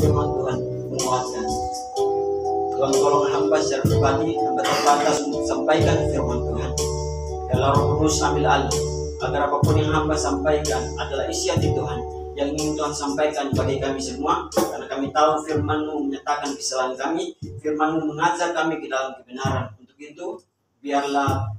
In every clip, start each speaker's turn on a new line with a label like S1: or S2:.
S1: firman Tuhan menguatkan. Tuhan tolong hamba secara pribadi, hamba terbatas untuk sampaikan firman Tuhan. Kalau Roh Kudus ambil alih, agar apapun yang hamba sampaikan adalah isi hati Tuhan yang ingin Tuhan sampaikan bagi kami semua, karena kami tahu firman-Mu menyatakan kesalahan kami, firman-Mu mengajar kami ke dalam kebenaran. Untuk itu, biarlah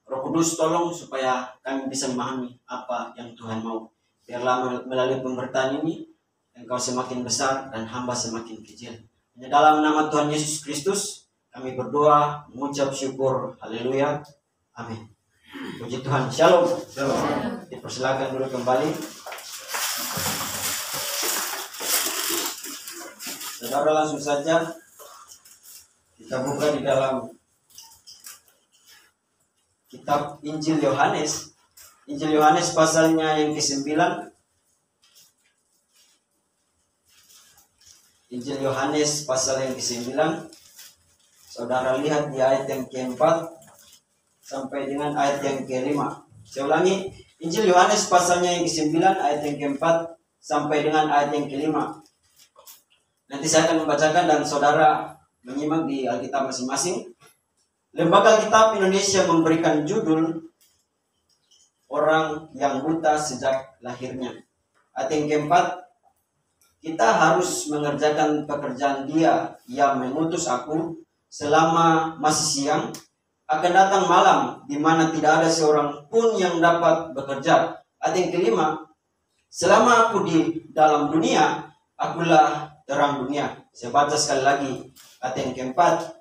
S1: Roh Kudus tolong supaya kami bisa memahami apa yang Tuhan mau. Biarlah melalui pemberitaan ini, Engkau semakin besar dan hamba semakin kecil. Hanya dalam nama Tuhan Yesus Kristus, kami berdoa, mengucap syukur, haleluya, amin. Puji Tuhan, shalom. Dipersilakan dulu kembali. Saudara, langsung saja kita buka di dalam kitab Injil Yohanes. Injil Yohanes pasalnya yang ke-9. Injil Yohanes pasal yang ke-9. Saudara lihat di ayat yang ke-4 sampai dengan ayat yang ke-5. Saya ulangi, Injil Yohanes pasalnya yang ke-9 ayat yang ke-4 sampai dengan ayat yang ke-5. Nanti saya akan membacakan dan saudara menyimak di Alkitab masing-masing. Lembaga Alkitab Indonesia memberikan judul Orang yang Buta Sejak Lahirnya. Ayat yang keempat, kita harus mengerjakan pekerjaan Dia yang mengutus aku selama masih siang. Akan datang malam di mana tidak ada seorang pun yang dapat bekerja. Ayat yang kelima, selama aku di dalam dunia, akulah terang dunia. Saya baca sekali lagi. Ayat yang keempat,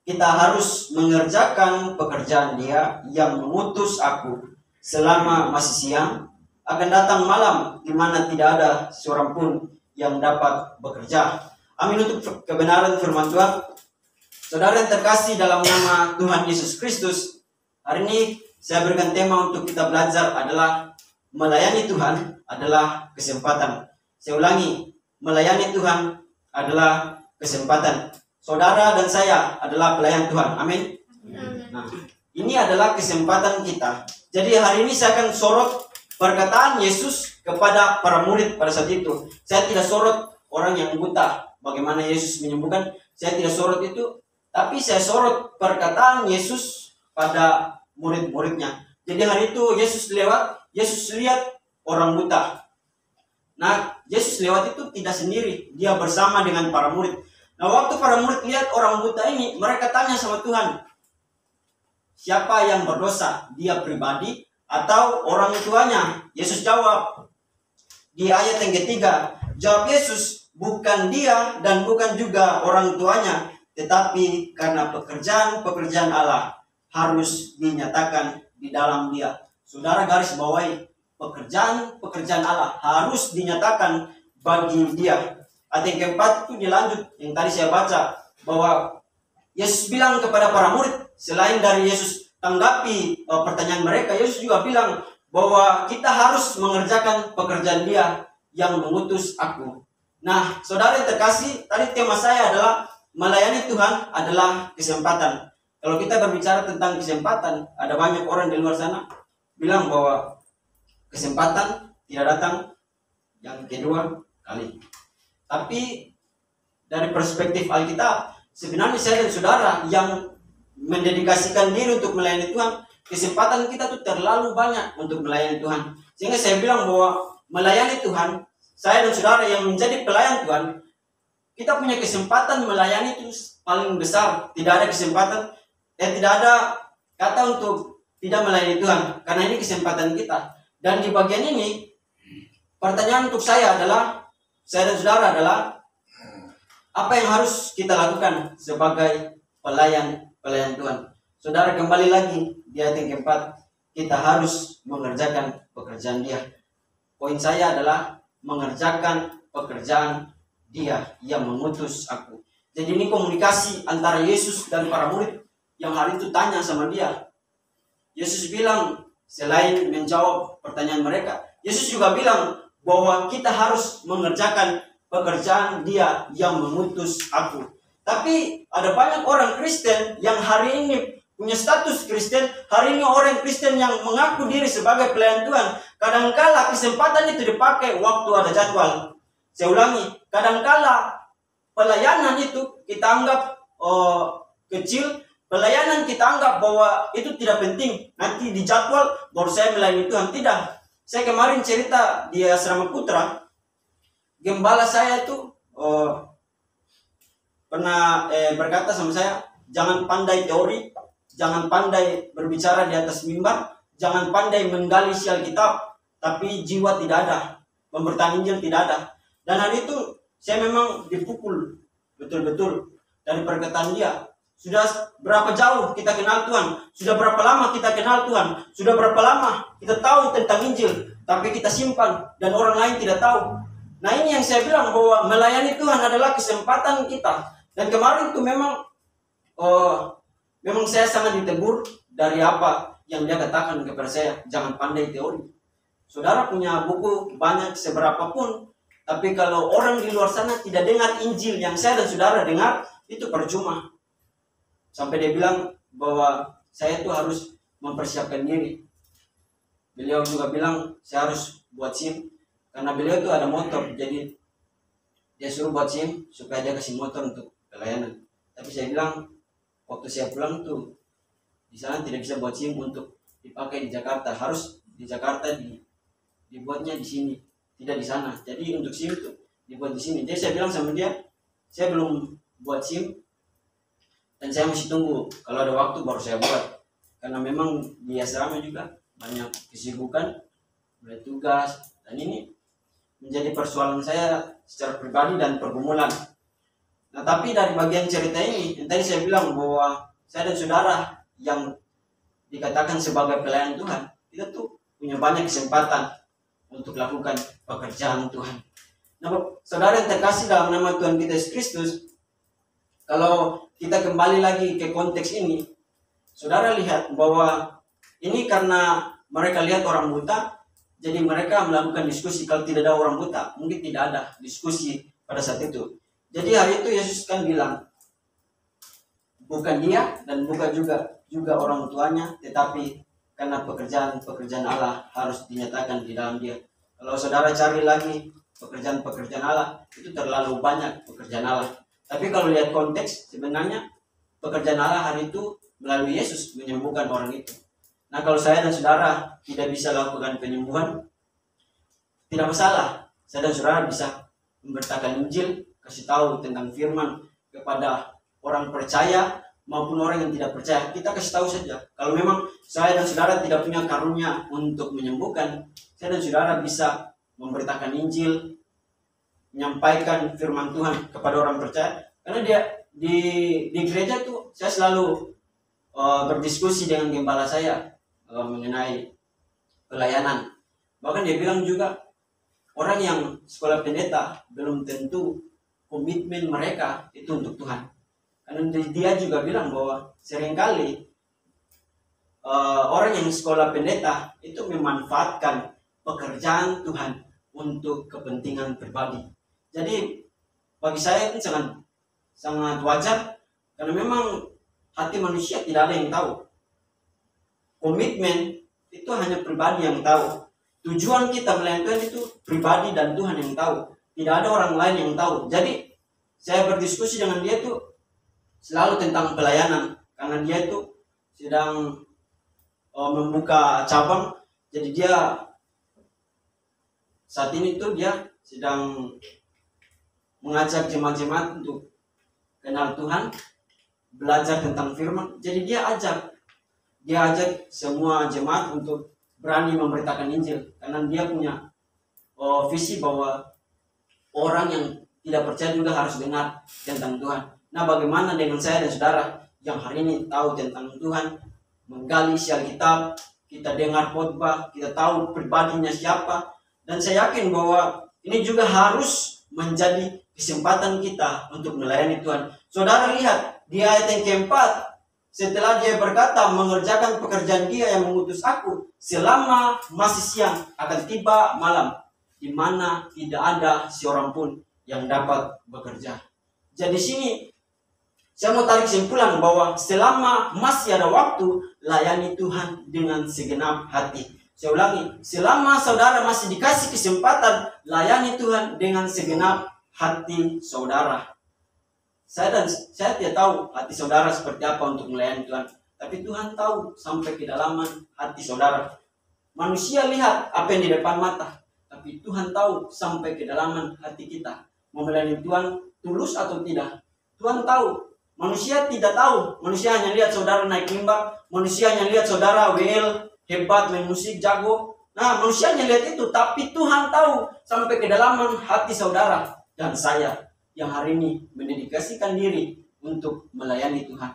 S1: kita harus mengerjakan pekerjaan Dia yang mengutus aku selama masih siang. Akan datang malam di mana tidak ada seorang pun yang dapat bekerja. Amin untuk kebenaran firman Tuhan. Saudara yang terkasih dalam nama Tuhan Yesus Kristus, hari ini saya berikan tema untuk kita belajar adalah melayani Tuhan adalah kesempatan. Saya ulangi, melayani Tuhan adalah kesempatan. Saudara dan saya adalah pelayan Tuhan. Amin. Nah, ini adalah kesempatan kita. Jadi hari ini saya akan sorot perkataan Yesus kepada para murid pada saat itu. Saya tidak sorot orang yang buta, bagaimana Yesus menyembuhkan. Saya tidak sorot itu. Tapi saya sorot perkataan Yesus pada murid-muridnya. Jadi hari itu Yesus lihat orang buta. Nah, Yesus lewat itu tidak sendiri. Dia bersama dengan para murid. Nah, waktu para murid lihat orang buta ini, mereka tanya sama Tuhan, siapa yang berdosa? Dia pribadi atau orang tuanya? Yesus jawab di ayat yang ketiga. Jawab Yesus, bukan dia dan bukan juga orang tuanya, tetapi karena pekerjaan Allah harus dinyatakan di dalam dia. Saudara garis bawahi, pekerjaan Allah harus dinyatakan bagi dia. Ayat yang keempat itu dilanjut yang tadi saya baca, bahwa Yesus bilang kepada para murid, selain dari Yesus tanggapi pertanyaan mereka, Yesus juga bilang bahwa kita harus mengerjakan pekerjaan Dia yang mengutus aku. Nah, saudara yang terkasih, tadi tema saya adalah melayani Tuhan adalah kesempatan. Kalau kita berbicara tentang kesempatan, ada banyak orang di luar sana bilang bahwa kesempatan tidak datang yang kedua kali. Tapi dari perspektif Alkitab, sebenarnya saya dan saudara yang mendedikasikan diri untuk melayani Tuhan, kesempatan kita tuh terlalu banyak untuk melayani Tuhan. Sehingga saya bilang bahwa melayani Tuhan, saya dan saudara yang menjadi pelayan Tuhan, kita punya kesempatan melayani itu paling besar. Tidak ada kesempatan, tidak ada kata untuk tidak melayani Tuhan, karena ini kesempatan kita. Dan di bagian ini, pertanyaan untuk saya dan saudara adalah, apa yang harus kita lakukan sebagai pelayan Tuhan? Saudara, kembali lagi di ayat yang keempat, kita harus mengerjakan pekerjaan Dia. Poin saya adalah mengerjakan pekerjaan Dia yang mengutus aku. Jadi ini komunikasi antara Yesus dan para murid yang hari itu tanya sama Dia. Yesus bilang, selain menjawab pertanyaan mereka, Yesus juga bilang bahwa kita harus mengerjakan pekerjaan Dia yang mengutus aku. Tapi ada banyak orang Kristen yang hari ini punya status Kristen, hari ini orang Kristen yang mengaku diri sebagai pelayan Tuhan, kadangkala kesempatan itu dipakai waktu ada jadwal. Saya ulangi, kadangkala pelayanan itu kita anggap kecil, pelayanan kita anggap bahwa itu tidak penting. Nanti di jadwal baru saya melayani Tuhan. Tidak. Saya kemarin cerita di Asrama Putra, gembala saya itu pernah berkata sama saya, jangan pandai teori, jangan pandai berbicara di atas mimbar, jangan pandai menggali isi Alkitab, tapi jiwa tidak ada, pemberitaan Injil tidak ada. Dan hari itu saya memang dipukul betul-betul dari perkataan dia. Sudah berapa jauh kita kenal Tuhan, sudah berapa lama kita kenal Tuhan, sudah berapa lama kita tahu tentang Injil, tapi kita simpan dan orang lain tidak tahu. Nah, ini yang saya bilang bahwa melayani Tuhan adalah kesempatan kita. Dan kemarin itu memang saya sangat ditegur dari apa yang dia katakan kepada saya, jangan pandai teori. Saudara punya buku banyak seberapapun, tapi kalau orang di luar sana tidak dengar Injil yang saya dan saudara dengar, itu percuma. Sampai dia bilang bahwa saya itu harus mempersiapkan diri. Beliau juga bilang saya harus buat SIM, karena beliau itu ada motor, jadi dia suruh buat SIM supaya dia kasih motor untuk pelayanan. Tapi saya bilang waktu saya pulang tuh di sana tidak bisa buat SIM untuk dipakai di Jakarta, harus di Jakarta dibuatnya di sini, tidak di sana. Jadi untuk SIM tuh dibuat di sini. Jadi saya bilang sama dia, saya belum buat SIM dan saya masih tunggu, kalau ada waktu baru saya buat. Karena memang di asrama juga banyak kesibukan, mulai tugas, dan ini menjadi persoalan saya secara pribadi dan pergumulan. Nah, tapi dari bagian cerita ini, yang tadi saya bilang bahwa saya dan saudara yang dikatakan sebagai pelayan Tuhan, kita tuh punya banyak kesempatan untuk lakukan pekerjaan Tuhan. Nah, saudara yang terkasih dalam nama Tuhan kita Yesus Kristus, kalau kita kembali lagi ke konteks ini, saudara lihat bahwa ini karena mereka lihat orang buta, jadi mereka melakukan diskusi. Kalau tidak ada orang buta, mungkin tidak ada diskusi pada saat itu. Jadi hari itu Yesus kan bilang, bukan dia dan bukan juga orang tuanya, tetapi karena pekerjaan Allah harus dinyatakan di dalam dia. Kalau saudara cari lagi pekerjaan Allah, itu terlalu banyak pekerjaan Allah. Tapi kalau lihat konteks, sebenarnya pekerjaan Allah hari itu melalui Yesus menyembuhkan orang itu. Nah, kalau saya dan saudara tidak bisa lakukan penyembuhan, tidak masalah. Saya dan saudara bisa memberitakan Injil, kasih tahu tentang firman kepada orang percaya maupun orang yang tidak percaya. Kita kasih tahu saja. Kalau memang saya dan saudara tidak punya karunia untuk menyembuhkan, saya dan saudara bisa memberitakan Injil, menyampaikan firman Tuhan kepada orang percaya. Karena dia di gereja tuh saya selalu berdiskusi dengan gembala saya mengenai pelayanan. Bahkan dia bilang juga, orang yang sekolah pendeta belum tentu komitmen mereka itu untuk Tuhan. Karena dia juga bilang bahwa seringkali orang yang sekolah pendeta itu memanfaatkan pekerjaan Tuhan untuk kepentingan pribadi. Jadi bagi saya itu sangat wajar, karena memang hati manusia tidak ada yang tahu. Komitmen itu hanya pribadi yang tahu. Tujuan kita melayani Tuhan itu pribadi dan Tuhan yang tahu. Tidak ada orang lain yang tahu. Jadi saya berdiskusi dengan dia itu selalu tentang pelayanan, karena dia itu sedang membuka cabang. Jadi dia saat ini tuh dia sedang mengajak jemaat-jemaat untuk kenal Tuhan, belajar tentang firman. Jadi dia ajak semua jemaat untuk berani memberitakan Injil, karena dia punya visi bahwa orang yang tidak percaya juga harus dengar tentang Tuhan. Nah, bagaimana dengan saya dan saudara yang hari ini tahu tentang Tuhan, menggali isi Alkitab, kita dengar khotbah, kita tahu pribadinya siapa, dan saya yakin bahwa ini juga harus menjadi kesempatan kita untuk melayani Tuhan. Saudara lihat di ayat yang keempat, setelah dia berkata mengerjakan pekerjaan dia yang mengutus aku selama masih siang, akan tiba malam di mana tidak ada seorang pun yang dapat bekerja. Jadi sini saya mau tarik kesimpulan bahwa selama masih ada waktu, layani Tuhan dengan segenap hati. Saya ulangi, selama saudara masih dikasih kesempatan, layani Tuhan dengan segenap hati saudara. Saya tidak tahu hati saudara seperti apa untuk melayani Tuhan, tapi Tuhan tahu sampai kedalaman hati saudara. Manusia lihat apa yang di depan mata, tapi Tuhan tahu sampai kedalaman hati kita. Mau melayani Tuhan tulus atau tidak, Tuhan tahu. Manusia tidak tahu. Manusia hanya lihat saudara naik mimbar, manusia hanya lihat saudara WL hebat, main musik jago. Nah, manusia hanya lihat itu, tapi Tuhan tahu sampai kedalaman hati saudara dan saya yang hari ini mendedikasikan diri untuk melayani Tuhan.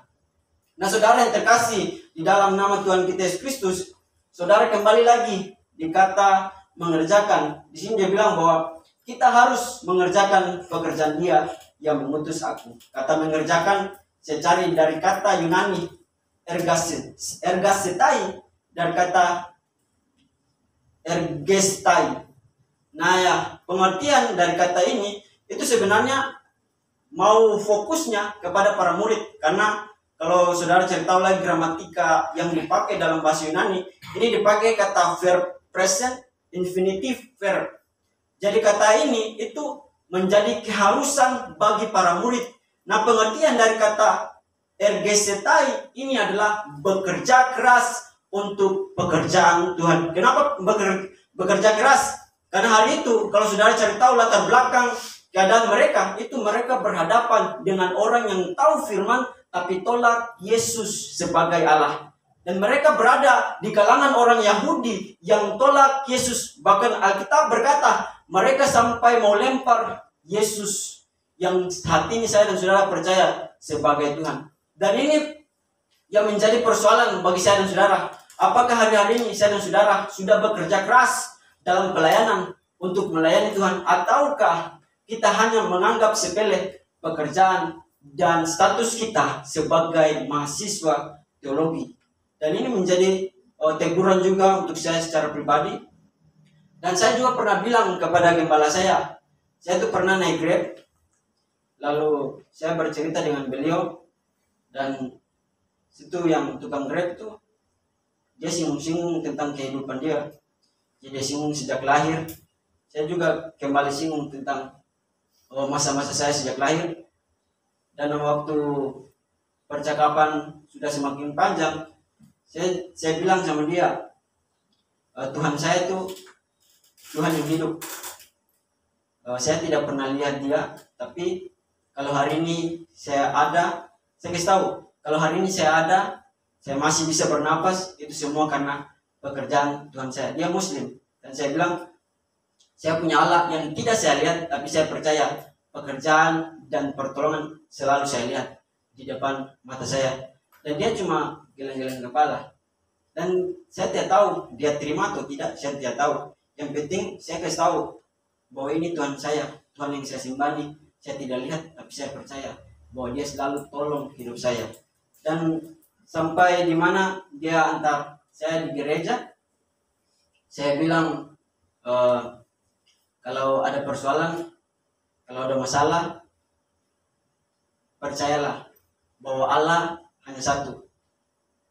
S1: Nah, saudara yang terkasih di dalam nama Tuhan kita Yesus Kristus, saudara kembali lagi di kata mengerjakan. Di sini dia bilang bahwa kita harus mengerjakan pekerjaan Dia yang mengutus aku. Kata mengerjakan, saya cari dari kata Yunani ergasetai, dari kata ergestai. Nah ya, pengertian dari kata ini itu sebenarnya mau fokusnya kepada para murid. Karena kalau saudara cari tahu lagi gramatika yang dipakai dalam bahasa Yunani, ini dipakai kata verb present infinitive verb. Jadi kata ini itu menjadi keharusan bagi para murid. Nah, pengertian dari kata ergesetai ini adalah bekerja keras untuk pekerjaan Tuhan. Kenapa bekerja keras? Karena hari itu kalau saudara cari tahu latar belakang keadaan mereka, itu mereka berhadapan dengan orang yang tahu firman tapi tolak Yesus sebagai Allah. Dan mereka berada di kalangan orang Yahudi yang tolak Yesus. Bahkan Alkitab berkata, mereka sampai mau lempar Yesus yang hati ini saya dan saudara percaya sebagai Tuhan. Dan ini yang menjadi persoalan bagi saya dan saudara. Apakah hari-hari ini saya dan saudara sudah bekerja keras dalam pelayanan untuk melayani Tuhan? Ataukah kita hanya menganggap sepele pekerjaan dan status kita sebagai mahasiswa teologi? Dan ini menjadi teguran juga untuk saya secara pribadi. Dan saya juga pernah bilang kepada gembala saya tuh pernah naik Grab. Lalu saya bercerita dengan beliau. Dan situ yang tukang Grab itu, dia singgung-singgung tentang kehidupan dia. Dia singgung sejak lahir. Saya juga kembali singgung tentang masa-masa saya sejak lahir. Dan waktu percakapan sudah semakin panjang, saya bilang sama dia, Tuhan saya itu Tuhan yang hidup. Saya tidak pernah lihat dia, tapi kalau hari ini saya ada, saya kasih tahu, kalau hari ini saya ada, saya masih bisa bernapas, itu semua karena pekerjaan Tuhan saya. Dia Muslim, dan saya bilang, saya punya Allah yang tidak saya lihat, tapi saya percaya pekerjaan dan pertolongan selalu saya lihat di depan mata saya. Dan dia cuma geleng-geleng kepala. Dan saya tidak tahu dia terima atau tidak, saya tidak tahu. Yang penting saya kasih tahu bahwa ini Tuhan saya, Tuhan yang saya sembah. Saya tidak lihat, tapi saya percaya bahwa dia selalu tolong hidup saya. Dan sampai di mana dia antar saya di gereja, saya bilang, kalau ada persoalan, kalau ada masalah, percayalah bahwa Allah hanya satu.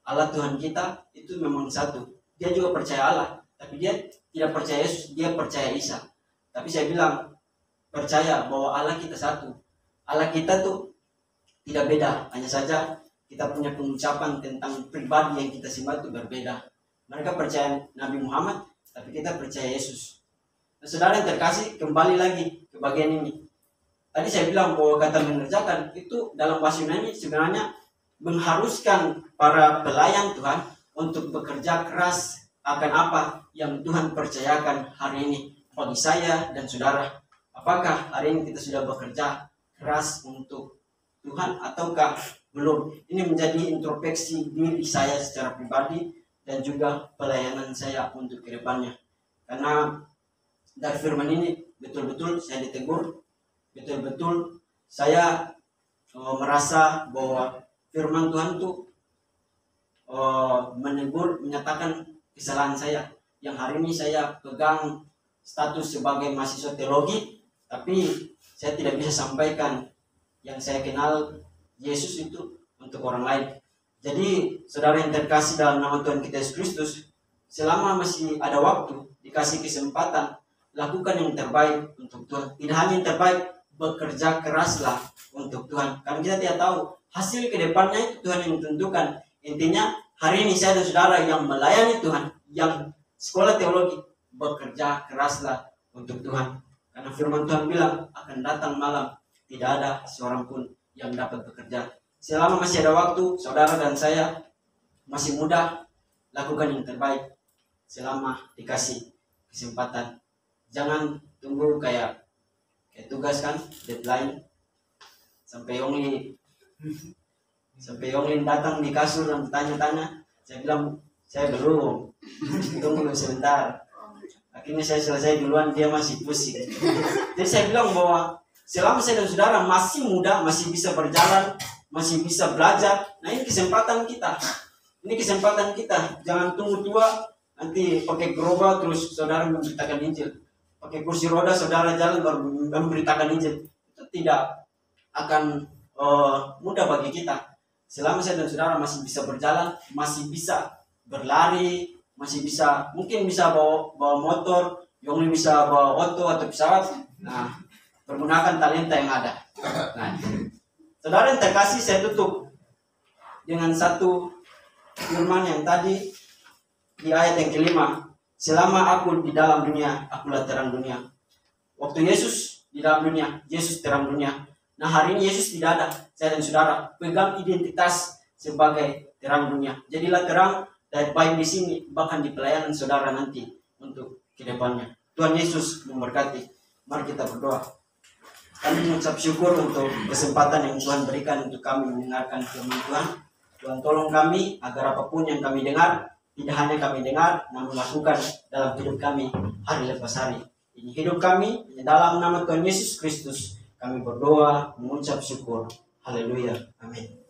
S1: Allah Tuhan kita itu memang satu. Dia juga percaya Allah, tapi dia tidak percaya Yesus, dia percaya Isa. Tapi saya bilang, percaya bahwa Allah kita satu. Allah kita tuh tidak beda, hanya saja kita punya pengucapan tentang pribadi yang kita sembah itu berbeda. Mereka percaya Nabi Muhammad, tapi kita percaya Yesus. Nah, saudara yang terkasih, kembali lagi ke bagian ini. Tadi saya bilang bahwa kata mengerjakan itu dalam bahasa Yunani sebenarnya mengharuskan para pelayan Tuhan untuk bekerja keras akan apa yang Tuhan percayakan hari ini bagi saya dan saudara. Apakah hari ini kita sudah bekerja keras untuk Tuhan ataukah belum? Ini menjadi introspeksi diri saya secara pribadi dan juga pelayanan saya untuk kedepannya. Karena dari firman ini betul-betul saya ditegur, betul-betul saya merasa bahwa firman Tuhan itu menegur, menyatakan kesalahan saya. Yang hari ini saya pegang status sebagai mahasiswa teologi, tapi saya tidak bisa sampaikan yang saya kenal Yesus itu untuk orang lain. Jadi saudara yang terkasih dalam nama Tuhan kita Yesus Kristus, selama masih ada waktu, dikasih kesempatan, lakukan yang terbaik untuk Tuhan. Tidak hanya yang terbaik bekerja keraslah untuk Tuhan. Karena kita tidak tahu hasil kedepannya itu Tuhan yang tentukan. Intinya hari ini saya dan saudara yang melayani Tuhan, yang sekolah teologi, bekerja keraslah untuk Tuhan. Karena firman Tuhan bilang akan datang malam, tidak ada seorang pun yang dapat bekerja. Selama masih ada waktu, saudara dan saya masih muda, lakukan yang terbaik selama dikasih kesempatan. Jangan tunggu kayak tugas kan, deadline, sampai Yonglin datang di kasur dan tanya-tanya. Saya bilang saya belum, tunggu sebentar. Akhirnya saya selesai duluan, dia masih pusing. Jadi saya bilang bahwa selama saya dan saudara masih muda, masih bisa berjalan, masih bisa belajar, nah ini kesempatan kita. Ini kesempatan kita. Jangan tunggu tua, nanti pakai gerobak terus saudara memberitakan Injil. Pakai kursi roda saudara jalan baru memberitakan Injil. Itu tidak akan mudah bagi kita. Selama saya dan saudara masih bisa berjalan, masih bisa berlari, masih bisa, mungkin bisa bawa motor, yang bisa bawa oto atau pesawat. Nah, pergunakan talenta yang ada. Nah, saudara yang terkasih, saya tutup dengan satu firman yang tadi di ayat yang kelima. Selama aku di dalam dunia, akulah terang dunia. Waktu Yesus di dalam dunia, Yesus terang dunia. Nah hari ini Yesus tidak ada. Saya dan saudara pegang identitas sebagai terang dunia. Jadilah terang dan baik di sini, bahkan di pelayanan saudara nanti untuk kedepannya. Tuhan Yesus memberkati. Mari kita berdoa. Kami mengucap syukur untuk kesempatan yang Tuhan berikan untuk kami mendengarkan firman Tuhan. Tuhan tolong kami agar apapun yang kami dengar, tidak hanya kami dengar, namun lakukan dalam hidup kami hari lepas hari. Ini hidup kami, dalam nama Tuhan Yesus Kristus, kami berdoa, mengucap syukur. Haleluya. Amin.